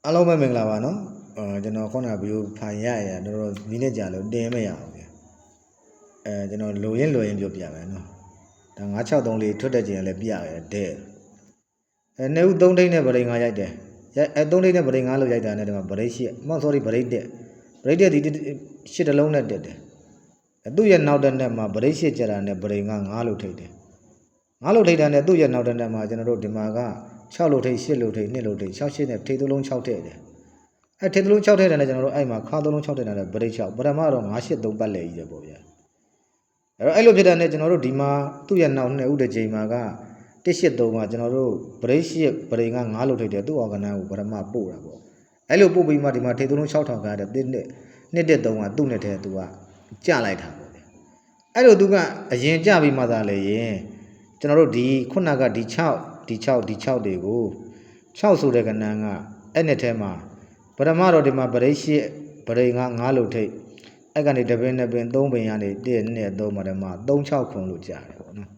အားလုံးပဲမင်္ဂလာပါနော်ကျွန်တော်ခုနကဗီဒီယိုဖိုင်ရရတော့မိနစ်ကြာလို့တင်မရဘူးဗျကျွန်တော်လိုရင်းပြောပြမယ်နော်ဒါ963လေးထွက်တဲ့ချိန်လည်းပြရတယ်တဲ့နှစ်ဦး3ထိပ်နဲ့ဗရိတ်5ရိုက်တယ်3ထိပ်နဲ့ဗရိတ်5လို့ရိုက်တာနဲ့ဒီမှာဗရိတ်8sorry ဗရိတ်တက်ဒီ8တလုံးနဲ့တက်တယ်သူ့ရဲ့နောက်တဲ့နဲ့မှာဗရိတ်8ကျတာနဲ့ဗရိတ်5လို့ထိပ်တယ်5လို့ထိပ်တာနဲ့သူ့ရဲ့နောက်တဲ့နဲ့မှာကျွန်တော်တို့ဒီမှာက6လို့ထိပ်8လို့ထိပ်2လို့ထိပ်6 8နဲ့ထိပ်3လုံး6ထည့်တယ်ထိပ်3လုံး6ထည့်တယ်နဲ့ကျွန်တော်တို့အဲ့မှာခါ3လုံး6ထည့်တယ်နဲ့ဗရိတ်6ပထမတော့9 8 3ပတ်လေကြီးတယ်ပေါ့ဗျာအဲ့လိုဖြစ်တာနဲ့ကျွန်တော်တို့ဒီမှာသူ့ရဲ့နောက်2ဦးတစ်ချိန်မှာက183မှာကျွန်တော်တို့ဗရိတ်8ဗရိတ်5လို့ထိပ်တယ်သူ့အော်ဂနန်ကိုပထမပို့တာပေါ့အဲ့လိုပို့ပြီးမှဒီမှာထိပ်3လုံး6ထောင်ကားတယ်1 1 3ကသူ့နဲ့ထဲသူကကြလိုက်တာပေါ့ဗျာအဲ့လိုသူကအရင်ကြပြီးမှသာလေရင်ကျွန်တော်တို့ဒီခုနကဒီ6တွေကို6ဆိုတဲ့ကဏ္ဍကအဲ့နဲ့ထဲမှာပထမတော့ဒီမှာဗရိတ်8ဗရိတ်5လို့ထိပ်အဲ့ကနေတပင်း3ပင်ကနေ1 2 3မှာတည်းမှာ3 6ခွန်လို့ကြားတယ်ပေါ့နော်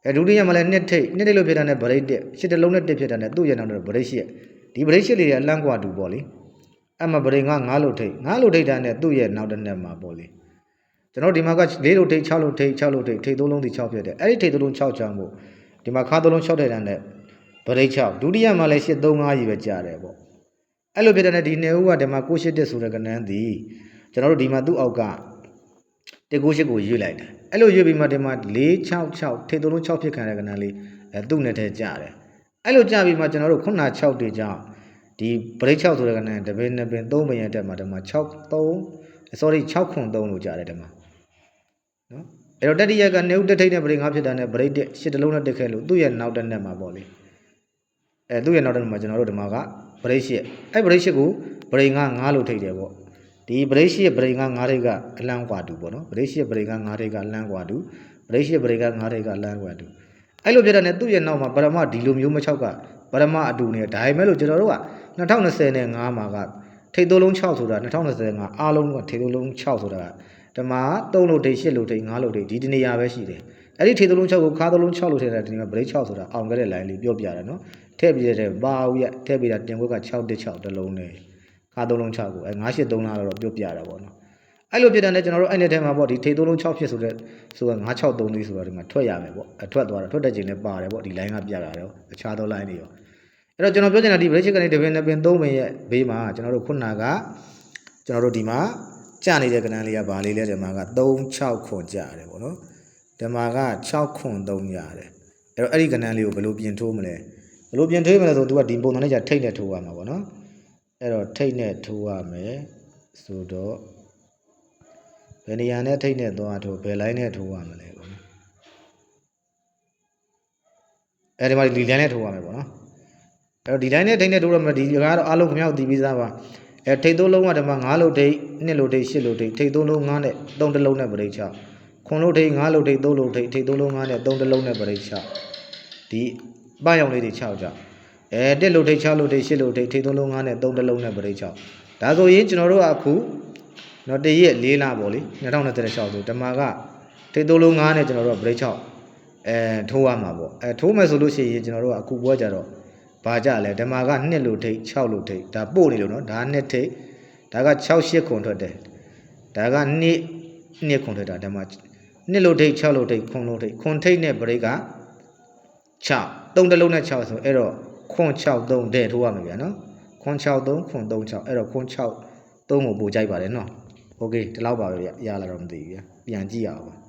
အဲ့ဒုတိယမှာလည်း2ထိပ်လို့ဖြစ်တာနဲ့ဗရိတ်8တလုံးနဲ့1ဖြစ်တာနဲ့သူ့ရဲ့နောက်တော့ဗရိတ်8ဒီဗရိတ်8လေးကအလန့်กว่าတူပေါ့လေအဲ့မှာဗရိတ်5လို့ထိပ်တာနဲ့သူ့ရဲ့နောက်တစ်နှစ်မှာပေါ့လေကျွန်တော်ဒီမှာက4လို့ထိပ်6လို့ထိပ်ထိပ်3လုံးဒီ6ဖြစ်တယ်အဲ့ဒီထိပ်3လုံး6ချောင်းကိုဒီမှာခါ3လုံး6ထည့်တာနဲ့ဗရိတ်6ဒုတိယမှာလည်း8 3 5ကြီးပဲကြားတယ်ပေါ့အဲ့လိုဖြစ်တဲ့ဒီနှစ်ဦးကဒီမှာ981ဆိုတဲ့ကဏ္ဍသည်ကျွန်တော်တို့ဒီမှာသူ့အောက်က198ကိုရွေ့လိုက်တယ်အဲ့လိုရွေ့ပြီးမှဒီမှာ466ထိပ်3လုံး6ဖြစ်ခံတဲ့ကဏ္ဍလေးသူ့နဲ့ထဲကြားတယ်အဲ့လိုကြားပြီးမှကျွန်တော်တို့ခုန6တွေကြောင့်ဒီဗရိတ်6ဆိုတဲ့ကဏ္ဍတပင်း2ပင်3ပင်ရဲ့တက်မှာဒီမှာ6ခွန်3လို့ကြားတယ်ဒီမှာနော်အဲ့တော့တတိယကနေဦးတက်ထိတ်နဲ့ဗရိတ်5ဖြစ်တာနဲ့ဗရိတ်8တလုံးနဲ့တက်ခဲ့လို့သူ့ရဲ့နောက်တစ်နဲ့မှာပေါ့လေသူ့ရဲ့နောက်တစ်မှာကျွန်တော်တို့ဒီမှာကဗရိတ်8အဲ့ဗရိတ်8ကိုဗရိတ်5လို့ထိတ်တယ်ပေါ့ဒီဗရိတ်8ဗရိတ်5တွေကအလန့်กว่าတူပေါ့နော်ဗရိတ်8ဗရိတ်5တွေကအလန့်กว่าတူဗရိတ်8ဗရိတ်5တွေကအလန့်กว่าတူအဲ့လိုပြတဲ့နဲ့သူ့ရဲ့နောက်မှာပရမဒီလိုမျိုးမ6ကပရမအတူနေဒါပေမဲ့လို့ကျွန်တော်တို့က2020နဲ့5မှာကထိတ်3လုံး6ဆိုတာ2025အားလုံးကထိတ်3လုံး6ဆိုတာဓမ္မ3လို့ထိတ်8လို့ထိတ်5လို့ထိတ်ဒီတနေရာပဲရှိတယ်အဲ့ဒီထိတ်3လုံး6ကိုခါ3လုံး6လို့ထိတ်တာဒီမှာဗရိတ်6ဆိုတာအောင်ခဲ့တဲ့ line လေးပြောပြတယ်နော်ထည့်ပြတဲ့ပါဦးရထည့်ပြတာတင်ခွက်က616တလုံးနဲ့ခါ3လုံး6ကို983လားတော့ပြောပြတာပေါ့နော်အဲ့လိုပြတဲ့နဲ့ကျွန်တော်တို့အဲ့ဒီထဲမှာပေါ့ဒီထိတ်3လုံး6ဖြစ်ဆိုတဲ့ဆိုတော့963လေးဆိုတော့ဒီမှာထွက်ရမယ်ပေါ့ထွက်သွားတာထွက်တဲ့ချိန်လည်းပါတယ်ပေါ့ဒီ line ကပြတာရောအခြားသော line တွေရောအဲ့တော့ကျွန်တော်ပြောချင်တာဒီဗရိတ်ချစ်ကနေတပင်2ပင်3ပင်ရဲ့ဘေးမှာကျွန်တော်တို့ခုနကကျွန်တော်တို့ဒီမှာကြနေတဲ့ကဏ္ဍလေးကဘာလေးလဲဒီမှာက3 6ခွန်ကြရတယ်ပေါ့နော်ဒီမှာက6ခွန်3ရတယ်အဲ့တော့အဲ့ဒီကဏ္ဍလေးကိုဘယ်လိုပြင်ထိုးမလဲဆိုတော့ तू ကဒီပုံစံနဲ့じゃထိတ်နဲ့ထိုးရမှာပေါ့နော်အဲ့တော့ထိတ်နဲ့ထိုးရမယ်ဆိုတော့ဘယ်နေရာနဲ့ထိတ်နဲ့သွားထိုးဘယ် line နဲ့ထိုးရမလဲပေါ့နော်အဲ့ဒီမှာဒီ line နဲ့ထိုးရမယ်ပေါ့နော်အဲ့တော့ဒီ line နဲ့ထိတ်နဲ့ထိုးရမယ်ဒီကတော့အားလုံးခင်ဗျားတို့သိပြီးသားပါထိတ်3လုံးကဒီမှာ9လို့ထိတ်2လို့ထိတ်8လို့ထိတ်ထိတ်3လုံး9နဲ့3တလုံးနဲ့ဗရိတ်6ခွန်လို့ထိတ်5လို့ထိတ်3လို့ထိတ်ထိတ်3လုံး9နဲ့3တလုံးနဲ့ဗရိတ်6ဒီပရောင်လေးတွေ6ကြောင့်1လို့ထိတ်6လို့ထိတ်8လို့ထိတ်ထိတ်3လုံး9နဲ့3တလုံးနဲ့ဗရိတ်6ဒါဆိုရင်ကျွန်တော်တို့အခုနော်တရက်4လပေါ့လေ2026ဆိုဓမ္မကထိတ်3လုံး9နဲ့ကျွန်တော်တို့ကဗရိတ်6ထိုးရမှာပေါ့ထိုးမယ်ဆိုလို့ရှိရင်ကျွန်တော်တို့ကအခုပွဲကြတော့ဘာကြလဲဓမ္မက2လို့ထိတ်6လို့ထိတ်ဒါပို့နေလို့နော်ဒါ2ထိတ်ဒါက6 8ခွန်ထွက်တယ်ဒါက2ခွန်ထွက်တာဓမ္မ2လို့ထိတ်6လို့ထိတ်ခွန်လို့ထိတ်ခွန်ထိတ်နဲ့ဗရိတ်က6 3တလုံးနဲ့6ဆိုအဲ့တော့ခွန်6 3တဲ့ထိုးရမှာဗျာနော်ခွန်6 3ခွန်3 6အဲ့တော့ခွန်6 3ကိုပို့ကြိုက်ပါတယ်နော်โอเคဒီလောက်ပါပဲဗျရလာတော့မသိဘူးဗျပြန်ကြည့်ရအောင်ပါ